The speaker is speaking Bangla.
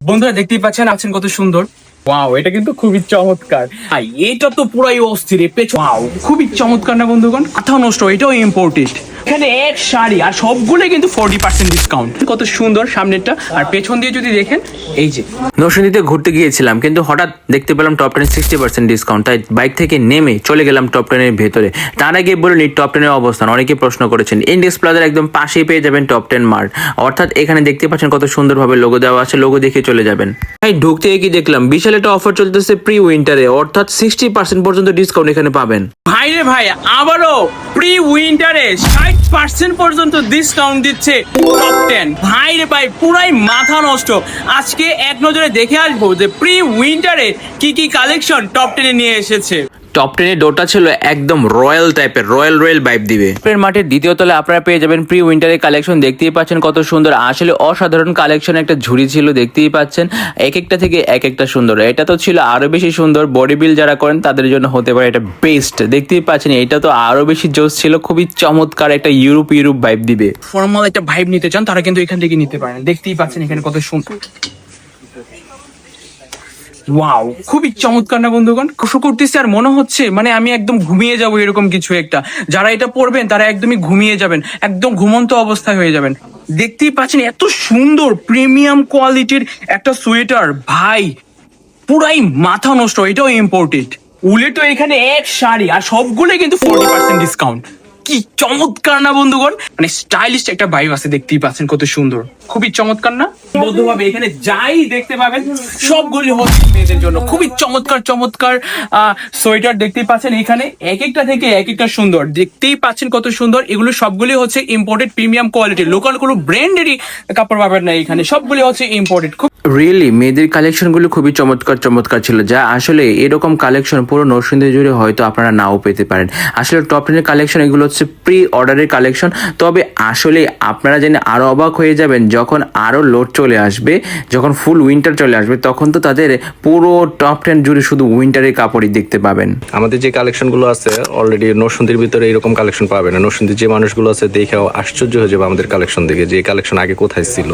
বন্ধুরা দেখতেই আছেন কত সুন্দর। ওয়াও, এটা কিন্তু খুবই চমৎকার। এটা তো পুরাই অস্থির। ওয়াও, খুবই চমৎকার না বন্ধুগণ? মাথা নষ্ট, এটাও ইম্পোর্টেড। এখানে এক শাড়ি আর সবগুলো কিন্তু 40% ডিসকাউন্ট। কত সুন্দর সামনেরটা, আর পেছন দিয়ে যদি দেখেন এই যে। নরসিংদীতে ঘুরতে গিয়েছিলাম, কিন্তু হঠাৎ দেখতে পেলাম টপ 10 60% ডিসকাউন্ট। তাই বাইক থেকে নেমে চলে গেলাম টপ 10 এর ভেতরে। তার আগে বলিনি টপ 10 এর অবস্থান। অনেকে প্রশ্ন করেছেন, ইন্ডেক্স প্লাজার একদম পাশেই পেয়ে যাবেন টপ 10 মার্ট। অর্থাৎ এখানে দেখতে পাচ্ছেন কত সুন্দরভাবে লোগো দেওয়া আছে, লোগো দেখে চলে যাবেন। তাই ঢুকতে কি দেখলাম বিশাল একটা অফার চলতেছে প্রি উইন্টারে, অর্থাৎ 60% পর্যন্ত ডিসকাউন্ট এখানে পাবেন। ভাই রে ভাই, আবারও প্রি উইন্টারে 60% পর্যন্ত ডিসকাউন্ট দিচ্ছে টপ 10। ভাই রে ভাই, পুরাই মাথা নষ্ট। আজকে এক নজরে দেখে আসবো যে প্রি উইন্টারে কি কি কালেকশন টপ 10 এ নিয়ে এসেছে। টপ 10 এর ডোরটা ছিল একদম রয়্যাল টাইপের, রয়্যাল ভাইব দিবে। মাঠের দ্বিতীয় তলায় আপনারা পেয়ে যাবেন প্রি উইন্টারের কালেকশন। দেখতেই পাচ্ছেন কত সুন্দর, আসলে অসাধারণ কালেকশন। একটা ঝুড়ি ছিল, দেখতেই পাচ্ছেন এক একটা থেকে এক একটা সুন্দর। এটা তো ছিল আরো বেশি সুন্দর, বডি বিল যারা করেন তাদের জন্য হতে পারে এটা বেস্ট। দেখতেই পাচ্ছেন এটা তো আরো বেশি জোস ছিল, খুবই চমৎকার একটা ইউরোপ ভাইব দিবে। ফর্মাল একটা ভাইব নিতে চান তারা কিন্তু এখান থেকে নিতে পারেন। দেখতেই পাচ্ছেন এখানে কত সুন্দর। ওয়াও, খুবই চমৎকার না বন্ধুগণ? খুশি করতেছে আর মনে হচ্ছে মানে আমি একদম ঘুমিয়ে যাব এরকম কিছু একটা। যারা এটা পরবেন তারা একদমই ঘুমিয়ে যাবেন, একদম ঘুমন্ত অবস্থায় হয়ে যাবেন। দেখতেই পাচ্ছেন এত সুন্দর প্রিমিয়াম কোয়ালিটির একটা সোয়েটার। ভাই পুরাই মাথা নষ্ট, এটাও ইম্পোর্টেড। উলে তো এখানে এক শাড়ি আর সবগুলো কিন্তু 40% ডিসকাউন্ট। কি চমৎকার না বন্ধুগণ? মানে স্টাইলিশ একটা ভাইব আছে। দেখতেই পাচ্ছেন কত সুন্দর, খুবই চমৎকার না বন্ধুভাবে? এখানে যাই দেখতে পাবেন সবগুলি হচ্ছে মেয়েদের জন্য। খুবই চমৎকার চমৎকার সোয়েটার দেখতেই পাচ্ছেন এখানে, এক একটা থেকে এক একটা সুন্দর। দেখতেই পাচ্ছেন কত সুন্দর। এগুলো সবগুলি হচ্ছে ইম্পোর্টেড প্রিমিয়াম কোয়ালিটি, লোকাল কোনো ব্র্যান্ডেরই কাপড় পাবেন না এখানে, সবগুলি হচ্ছে ইম্পোর্টেড। খুব রিয়েলি মেয়েদের কালেকশনগুলো খুবই চমৎকার ছিল, যা আসলে এরকম কালেকশন পুরো নরসিংদী জুড়ে হয়তো আপনারা নাও পেতে পারেন। আসলে টপ 10 এর কালেকশন এগুলো হচ্ছে প্রি অর্ডারের কালেকশন। তবে আসলে আপনারা জেনে আরো অবাক হয়ে যাবেন যখন আরো লোড চলে আসবে, যখন ফুল উইন্টার চলে আসবে, তখন তো তাদের পুরো টপ 10 জুড়ে শুধু উইন্টারের কাপড়ই দেখতে পাবেন। আমাদের যে কালেকশনগুলো আছে অলরেডি নরসিংদীর ভিতরে এরকম কালেকশন পাবেন না। নরসিংদীর যে মানুষগুলো আছে দেখে আশ্চর্য হয়ে যাবে আমাদের কালেকশন দেখে, যে কালেকশন আগে কোথায় ছিল।